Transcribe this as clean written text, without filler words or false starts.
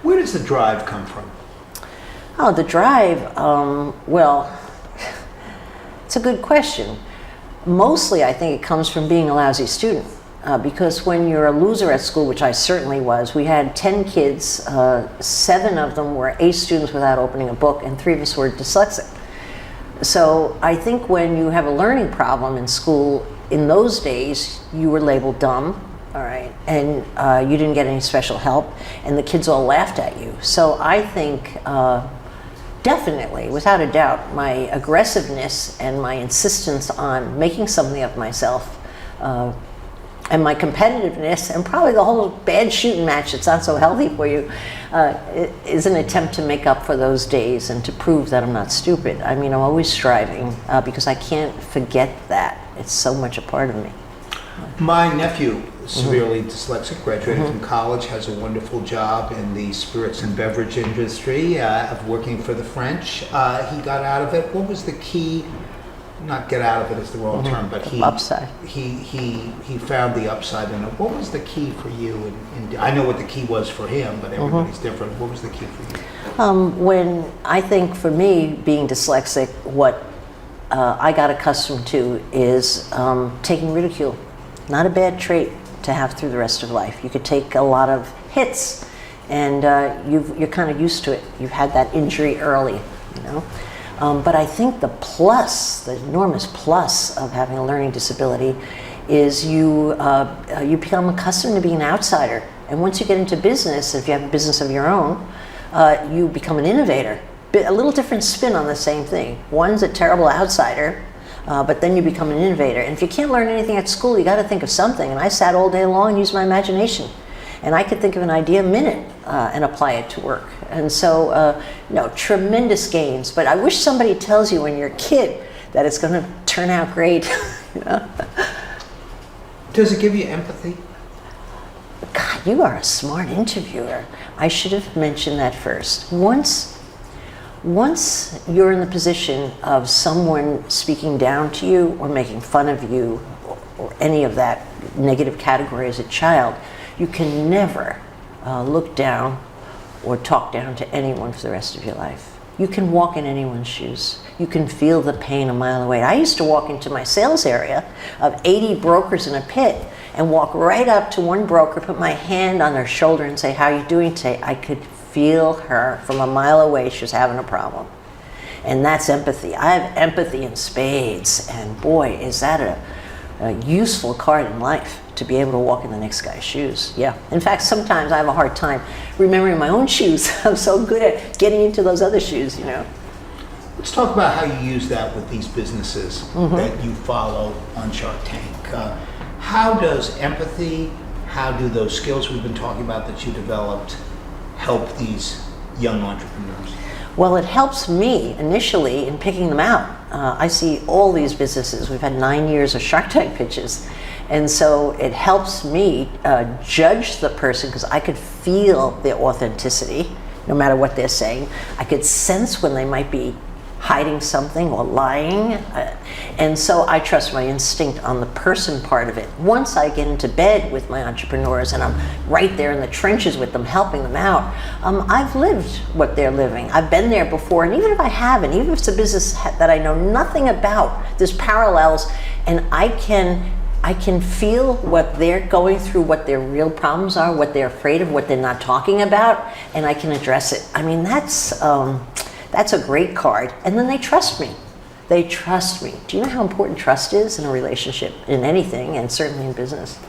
Where does the drive come from? Oh, the drive, well, it's a good question. Mostly, I think it comes from being a lousy student. Because when you're a loser at school, which I certainly was, we had 10 kids, 7 of them were A students without opening a book, and 3 of us were dyslexic. So I think when you have a learning problem in school, in those days, you were labeled dumb, all right, and you didn't get any special help, and the kids all laughed at you. So I think definitely, without a doubt, my aggressiveness and my insistence on making something of myself and my competitiveness, and probably the whole bad shooting match that's not so healthy for you, is an attempt to make up for those days and to prove that I'm not stupid. I mean, I'm always striving because I can't forget that. It's so much a part of me. My nephew, severely dyslexic, graduated from college, has a wonderful job in the spirits and beverage industry of working for the French. He got out of it. What was the key? Not get out of it is the wrong term, but he found the upside in it. What was the key for you? I know what the key was for him, but everybody's different. What was the key for you? When I think for me, being dyslexic, what I got accustomed to is taking ridicule. Not a bad trait to have through the rest of life. You could take a lot of hits, and you're kind of used to it. You've had that injury early, you know. But I think the plus, the enormous plus of having a learning disability is you become accustomed to being an outsider. And once you get into business, if you have a business of your own, you become an innovator. A little different spin on the same thing. One's a terrible outsider, but then you become an innovator. And if you can't learn anything at school, you got to think of something. And I sat all day long and used my imagination. And I could think of an idea a minute and apply it to work. And so, no, tremendous gains. But I wish somebody tells you when you're a kid that it's going to turn out great. You know? Does it give you empathy? God, you are a smart interviewer. I should have mentioned that first. Once you're in the position of someone speaking down to you or making fun of you or any of that negative category as a child, you can never look down or talk down to anyone for the rest of your life. You can walk in anyone's shoes. You can feel the pain a mile away. I used to walk into my sales area of 80 brokers in a pit and walk right up to one broker, put my hand on their shoulder and say, "How are you doing today?" I could feel her from a mile away. She was having a problem. And that's empathy. I have empathy in spades. And boy, is that a useful card in life, to be able to walk in the next guy's shoes. Yeah. In fact, sometimes I have a hard time remembering my own shoes. I'm so good at getting into those other shoes, you know. Let's talk about how you use that with these businesses that you follow on Shark Tank. How does empathy, how do those skills we've been talking about that you developed help these young entrepreneurs? Well, it helps me initially in picking them out. I see all these businesses. We've had 9 years of Shark Tank pitches. And so it helps me judge the person because I could feel their authenticity no matter what they're saying. I could sense when they might be hiding something or lying. And so I trust my instinct on the person part of it. Once I get into bed with my entrepreneurs and I'm right there in the trenches with them, helping them out, I've lived what they're living. I've been there before. And even if I haven't, even if it's a business that I know nothing about, there's parallels, and I can feel what they're going through, what their real problems are, what they're afraid of, what they're not talking about, and I can address it. I mean, that's a great card. And then they trust me. They trust me. Do you know how important trust is in a relationship, in anything, and certainly in business?